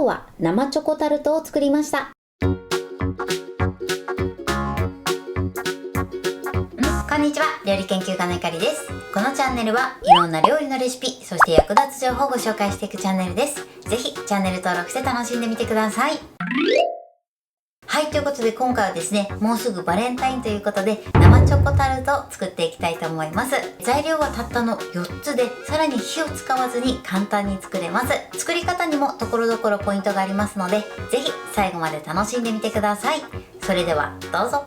今日は生チョコタルトを作りました。こんにちは、料理研究家のゆかりです。このチャンネルはいろんな料理のレシピ、そして役立つ情報をご紹介していくチャンネルです。ぜひチャンネル登録して楽しんでみてください。はい、ということで今回はですね、もうすぐバレンタインということで生チョコタルトを作っていきたいと思います。材料はたったの4つで、さらに火を使わずに簡単に作れます。作り方にもところどころポイントがありますので、ぜひ最後まで楽しんでみてください。それではどうぞ。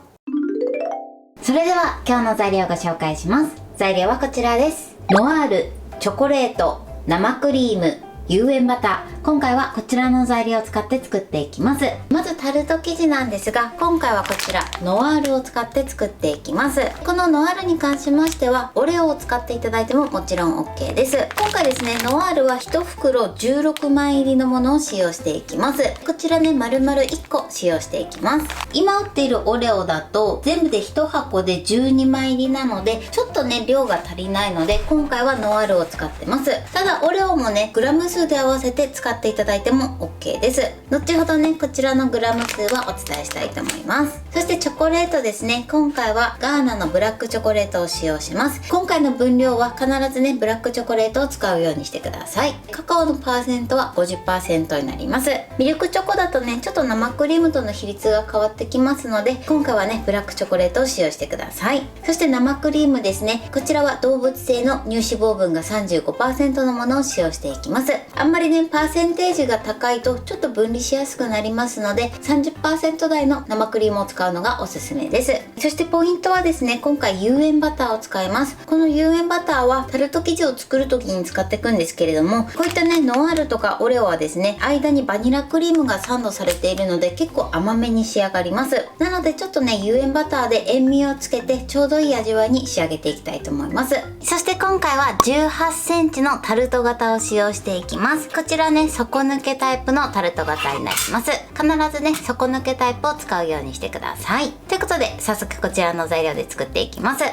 それでは今日の材料をご紹介します。材料はこちらです。ノアール、チョコレート、生クリーム、有塩バター。今回はこちらの材料を使って作っていきます。まずタルト生地なんですが、今回はこちらノアールを使って作っていきます。このノアールに関しましてはオレオを使っていただいてももちろん OK です。今回ですね、ノアールは1袋16枚入りのものを使用していきます。こちらね、丸々1個使用していきます。今売っているオレオだと全部で1箱で12枚入りなので、ちょっとね量が足りないので今回はノアールを使ってます。ただオレオもね、グラム数で合わせて使っていただいても OK です。後ほどね、こちらのグラム数はお伝えしたいと思います。そしてチョコレートですね、今回はガーナのブラックチョコレートを使用します。今回の分量は必ずね、ブラックチョコレートを使うようにしてください。カカオのパーセントは 50% になります。ミルクチョコだとね、ちょっと生クリームとの比率が変わってきますので、今回はね、ブラックチョコレートを使用してください。そして生クリームですね、こちらは動物性の乳脂肪分が 35% のものを使用していきます。あんまりね、パーセンテージが高いとちょっと分離しやすくなりますので、 30% 台の生クリームを使うのがおすすめです。そしてポイントはですね、今回有塩バターを使います。この有塩バターはタルト生地を作る時に使っていくんですけれども、こういったね、ノアールとかオレオはですね、間にバニラクリームがサンドされているので結構甘めに仕上がります。なのでちょっとね、有塩バターで塩味をつけてちょうどいい味わいに仕上げていきたいと思います。そして今回は18センチのタルト型を使用していきます。こちらね、底抜けタイプのタルト型になります。必ずね、底抜けタイプを使うようにしてください。ということで早速こちらの材料で作っていきます。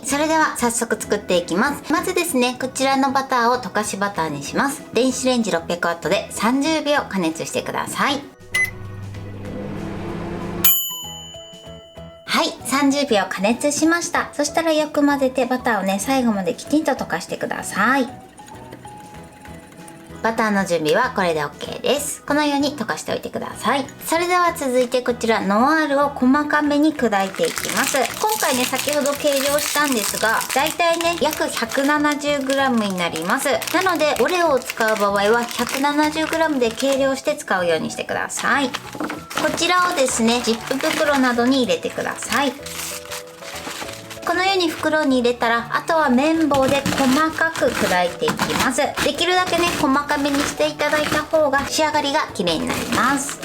それでは早速作っていきます。まずですね、こちらのバターを溶かしバターにします。電子レンジ 600W で30秒加熱してください。はい、30秒加熱しました。そしたらよく混ぜてバターをね、最後まできちんと溶かしてください。バターの準備はこれで OK です。このように溶かしておいてください。それでは続いてこちらノアールを細かめに砕いていきます。今回ね、先ほど計量したんですが、だいたいね、約 170g になります。なのでオレオを使う場合は 170g で計量して使うようにしてください。こちらをですね、ジップ袋などに入れてください。このように袋に入れたら、あとは綿棒で細かく砕いていきます。できるだけね、細かめにしていただいた方が仕上がりが綺麗になります。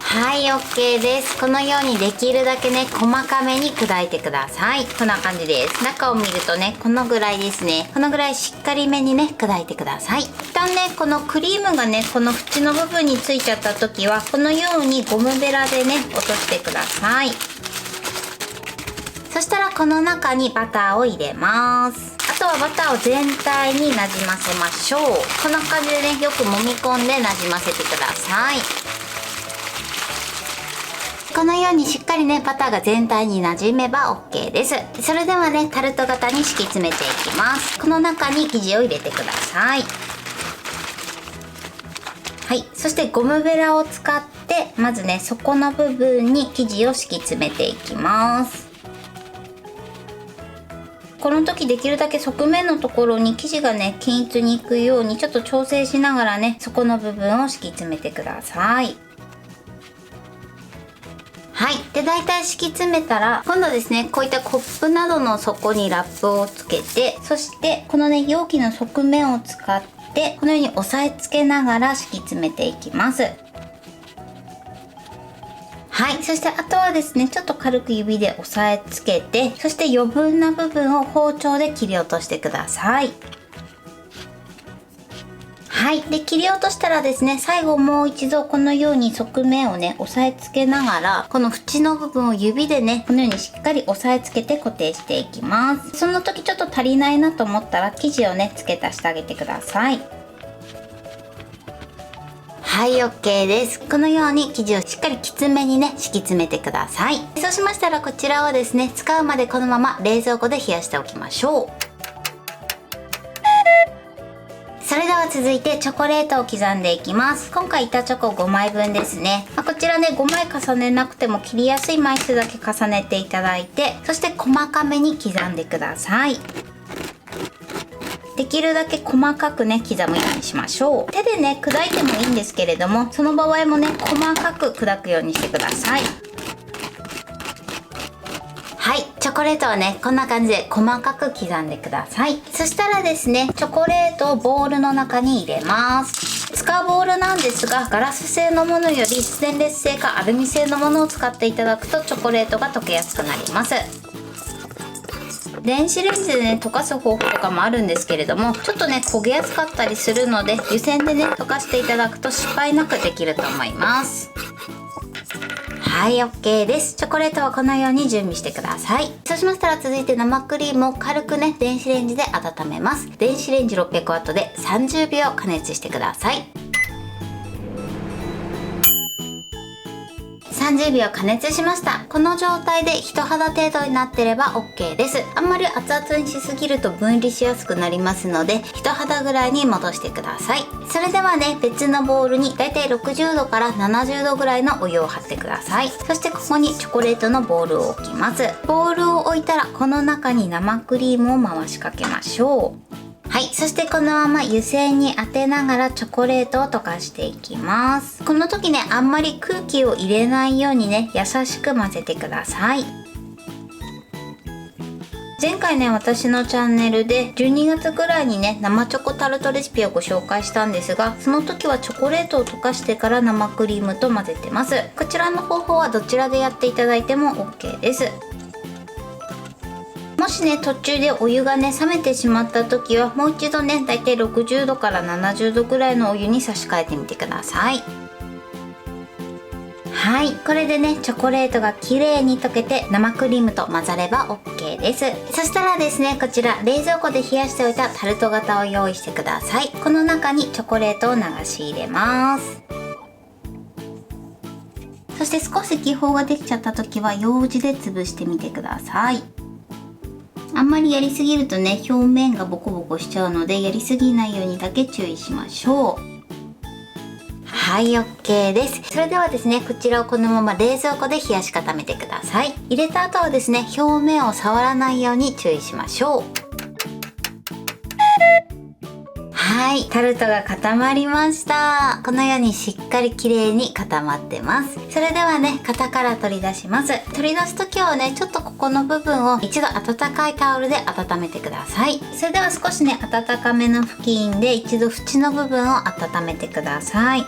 はい、 OK です。このようにできるだけね、細かめに砕いてください。こんな感じです。中を見るとね、このぐらいですね。このぐらいしっかりめにね、砕いてください。一旦ね、このクリームがね、この縁の部分についちゃった時は、このようにゴムベラでね、落としてください。そしたらこの中にバターを入れます。あとはバターを全体になじませましょう。こんな感じでね、よく揉み込んでなじませてください。このようにしっかりね、バターが全体になじめば OK です。それではね、タルト型に敷き詰めていきます。この中に生地を入れてください。はい、そしてゴムベラを使ってまずね、底の部分に生地を敷き詰めていきます。この時できるだけ側面のところに生地がね、均一にいくようにちょっと調整しながらね、底の部分を敷き詰めてください。はい、で大体敷き詰めたら、今度ですね、こういったコップなどの底にラップをつけて、そしてこのね、容器の側面を使ってこのように押さえつけながら敷き詰めていきます。はい、そしてあとはですね、ちょっと軽く指で押さえつけて、そして余分な部分を包丁で切り落としてください。はい、で切り落としたらですね、最後もう一度このように側面をね、押さえつけながら、この縁の部分を指でね、このようにしっかり押さえつけて固定していきます。その時ちょっと足りないなと思ったら、生地をね、付け足してあげてください。はい、OK です。このように生地をしっかりきつめにね、敷き詰めてください。そうしましたらこちらをですね、使うまでこのまま冷蔵庫で冷やしておきましょう。それでは続いてチョコレートを刻んでいきます。今回板チョコ5枚分ですね。こちらね、5枚重ねなくても切りやすい枚数だけ重ねていただいて、そして細かめに刻んでください。できるだけ細かくね、刻むようにしましょう。手でね、砕いてもいいんですけれども、その場合もね、細かく砕くようにしてください。はい、チョコレートはね、こんな感じで細かく刻んでください。そしたらですね、チョコレートをボウルの中に入れます。使うボウルなんですが、ガラス製のものよりステンレス製かアルミ製のものを使っていただくとチョコレートが溶けやすくなります。電子レンジでね、溶かす方法とかもあるんですけれども、ちょっとね、焦げやすかったりするので、湯煎でね、溶かしていただくと失敗なくできると思います。はい、OK です。チョコレートはこのように準備してください。そうしましたら続いて生クリームを軽くね、電子レンジで温めます。電子レンジ 600W で30秒加熱してください。30秒加熱しました。この状態で人肌程度になってれば OK です。あんまり熱々にしすぎると分離しやすくなりますので、人肌ぐらいに戻してください。それではね、別のボウルにだいたい60度から70度ぐらいのお湯を張ってください。そしてここにチョコレートのボウルを置きます。ボウルを置いたらこの中に生クリームを回しかけましょう。はい、そしてこのまま湯煎に当てながらチョコレートを溶かしていきます。この時ね、あんまり空気を入れないようにね、優しく混ぜてください。前回ね、私のチャンネルで12月ぐらいにね、生チョコタルトレシピをご紹介したんですが、その時はチョコレートを溶かしてから生クリームと混ぜてます。こちらの方法はどちらでやっていただいても OK です。もしね、途中でお湯がね、冷めてしまった時はもう一度ね、だいたい60度から70度ぐらいのお湯に差し替えてみてください。はい、これでね、チョコレートが綺麗に溶けて生クリームと混ざれば OK です。そしたらですね、こちら冷蔵庫で冷やしておいたタルト型を用意してください。この中にチョコレートを流し入れます。そして少し気泡ができちゃった時はようじで潰してみてください。あんまりやりすぎるとね、表面がボコボコしちゃうので、やりすぎないようにだけ注意しましょう。はい、OK です。それではですね、こちらをこのまま冷蔵庫で冷やし固めてください。入れた後はですね、表面を触らないように注意しましょう。はい、タルトが固まりました。このようにしっかり綺麗に固まってます。それではね、型から取り出します。取り出す時はね、ちょっとここの部分を一度温かいタオルで温めてください。それでは少しね、温かめの布巾で一度縁の部分を温めてください。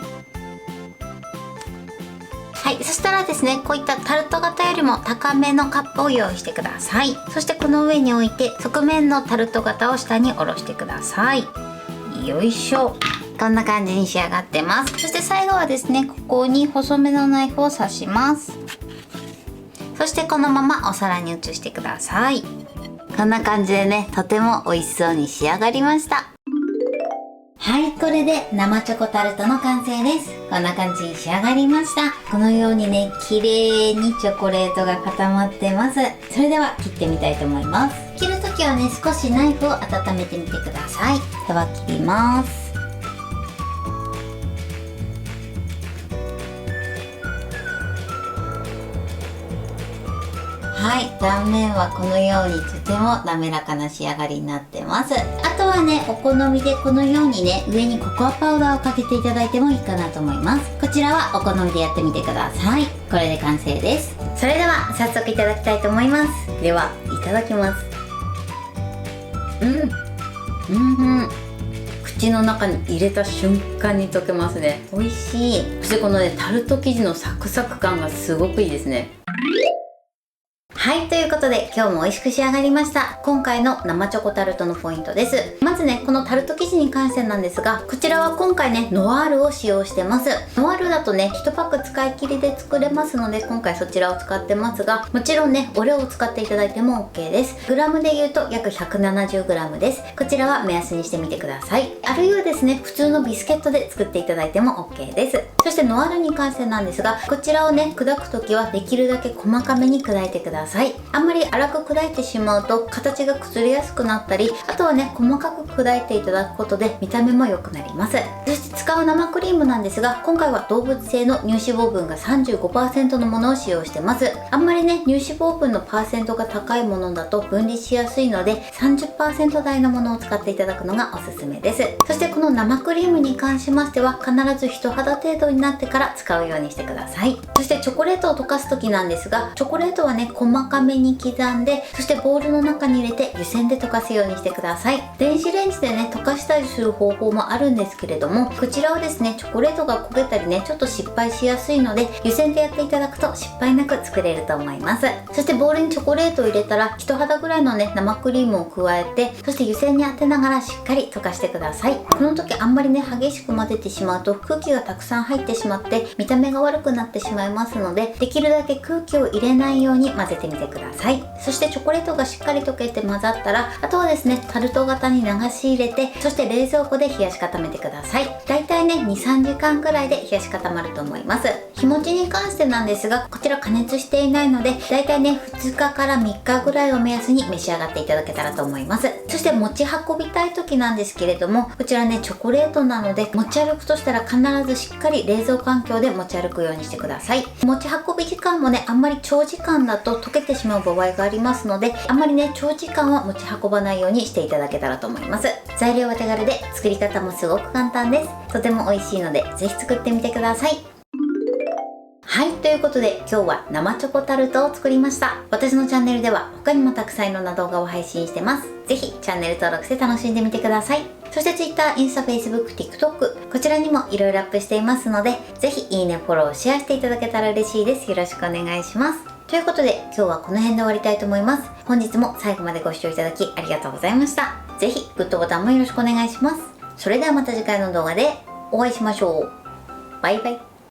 はい、そしたらですね、こういったタルト型よりも高めのカップを用意してください。そしてこの上に置いて側面のタルト型を下に下ろしてください。よいしょ。こんな感じに仕上がってます。そして最後はですね、ここに細めのナイフを刺します。そしてこのままお皿に移してください。こんな感じでね、とても美味しそうに仕上がりました。はい、これで生チョコタルトの完成です。こんな感じに仕上がりました。このようにね、綺麗にチョコレートが固まってます。それでは切ってみたいと思います。切るときはね、少しナイフを温めてみてください。では切ります。はい、断面はこのようにとても滑らかな仕上がりになってます。あとはね、お好みでこのようにね、上にココアパウダーをかけていただいてもいいかなと思います。こちらはお好みでやってみてください。これで完成です。それでは早速いただきたいと思います。では、いただきます。口の中に入れた瞬間に溶けますね。美味しい。そしてこのね、タルト生地のサクサク感がすごくいいですね。ははい、ということで今日も美味しく仕上がりました。今回の生チョコタルトのポイントです。まずね、このタルト生地に関してなんですが、こちらは今回ね、ノワールを使用してます。ノワールだとね、1パック使い切りで作れますので、今回そちらを使ってますが、もちろんね、オレオを使っていただいても OK です。グラムで言うと約 170g です。こちらは目安にしてみてください。あるいはですね、普通のビスケットで作っていただいても OK です。そしてノワールに関してなんですが、こちらをね、砕くときはできるだけ細かめに砕いてください。あんまり粗く砕いてしまうと形が崩れやすくなったり、あとはね、細かく砕いていただくことで見た目も良くなります。そして使う生クリームなんですが、今回は動物性の乳脂肪分が 35% のものを使用してます。あんまりね、乳脂肪分のパーセントが高いものだと分離しやすいので、 30% 台のものを使っていただくのがおすすめです。そしてこの生クリームに関しましては、必ず人肌程度になってから使うようにしてください。そしてチョコレートを溶かす時なんですが、チョコレートはね、細かめに刻んで、そしてボウルの中に入れて湯煎で溶かすようにしてください。電子レンジでね、溶かしたりする方法もあるんですけれども、こちらはですね、チョコレートが焦げたりね、ちょっと失敗しやすいので、湯煎でやっていただくと失敗なく作れると思います。そしてボウルにチョコレートを入れたら、人肌ぐらいのね、生クリームを加えて、そして湯煎に当てながらしっかり溶かしてください。この時あんまりね、激しく混ぜてしまうと空気がたくさん入ってしまって見た目が悪くなってしまいますので、できるだけ空気を入れないように混ぜてみてください。そしてチョコレートがしっかり溶けて混ざったら、あとはですね、タルト型に流し入れて、そして冷蔵庫で冷やし固めてください。だいたいね、 2,3 時間くらいで冷やし固まると思います。日持ちに関してなんですが、こちら加熱していないので、だいたいね、2日から3日ぐらいを目安に召し上がっていただけたらと思います。そして持ち運びたい時なんですけれども、こちらね、チョコレートなので持ち歩くとしたら必ずしっかり冷蔵環境で持ち歩くようにしてください。持ち運び時間もね、あんまり長時間だと溶けてしまう場合がありますので、あんまりね、長時間は持ち運ばないようにしていただけたらと思います。材料は手軽で作り方もすごく簡単です。とても美味しいのでぜひ作ってみてください。はい、ということで今日は生チョコタルトを作りました。私のチャンネルでは他にもたくさんいろんな動画を配信してます。ぜひチャンネル登録して楽しんでみてください。そして Twitter、インスタ、Facebook、TikTok、こちらにもいろいろアップしていますので、ぜひいいね、フォロー、シェアしていただけたら嬉しいです。よろしくお願いします。ということで今日はこの辺で終わりたいと思います。本日も最後までご視聴いただきありがとうございました。ぜひグッドボタンもよろしくお願いします。それではまた次回の動画でお会いしましょう。バイバイ。